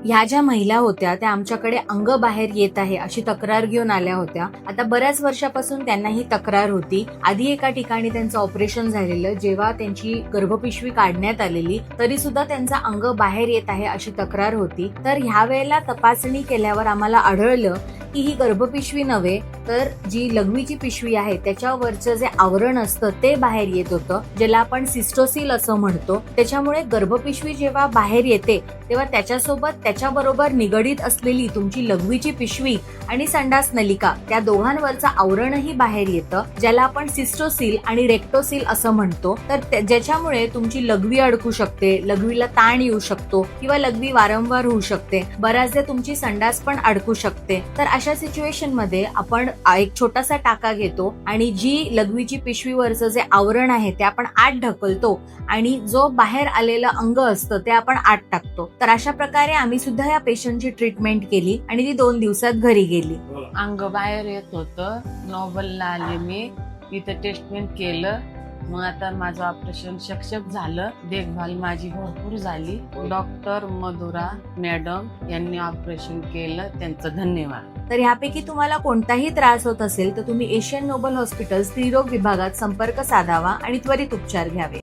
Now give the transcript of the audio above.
ह्या ज्या महिला होत्या त्या आमच्याकडे अंग बाहेर येत आहे अशी तक्रार घेऊन आल्या होत्या. आता बऱ्याच वर्षापासून त्यांना ही तक्रार होती. आधी एका ठिकाणी त्यांचं ऑपरेशन झालेलं, जेव्हा त्यांची गर्भपिशवी काढण्यात आलेली तरी सुद्धा त्यांचा अंग बाहेर येत आहे अशी तक्रार होती. तर ह्या वेळेला तपासणी केल्यावर आम्हाला आढळलं की ही गर्भपिशवी नव्हे तर जी लघवीची पिशवी आहे त्याच्यावरचं जे आवरण असतं ते बाहेर येत होतं, ज्याला आपण सिस्टोसिल असं म्हणतो. त्याच्यामुळे गर्भपिशवी जेव्हा बाहेर येते तेव्हा त्याच्यासोबत त्याच्याबरोबर निगडीत असलेली तुमची लघवीची पिशवी आणि संडास नलिका त्या दोघांवरचं आवरणही बाहेर येतं, ज्याला आपण सिस्टोसिल आणि रेक्टोसिल असं म्हणतो. तर ज्याच्यामुळे तुमची लघवी अडकू शकते, लघवीला ताण येऊ शकतो किंवा लघवी वारंवार होऊ शकते. बऱ्याचदा तुमची संडास पण अडकू शकते. तर अशा सिच्युएशन मध्ये आपण एक छोटासा टाका घेतो आणि जी लघवीची पिशवीवरचं जे आवरण आहे ते आपण आत ढकलतो आणि जो बाहेर आलेलं अंग असतं ते आपण आत टाकतो. तर अशा प्रकारे आम्ही सुद्धा या पेशंटची ट्रीटमेंट केली आणि ती 2 दिवसात घरी गेली. अंग बाहेर येत होतं. नोबलला आले मी, तिथं ट्रीटमेंट केलं. मग आता माझं ऑपरेशन सक्सेस झालं. देखभाल माझी भरपूर झाली. डॉक्टर मधुरा मॅडम यांनी ऑपरेशन केलं, त्यांचं धन्यवाद. तर ह्यापैकी तुम्हाला कोणताही त्रास होत असेल तर तुम्ही एशियन नोबल हॉस्पिटल स्त्रीरोग विभागात संपर्क साधावा आणि त्वरित उपचार घ्यावे.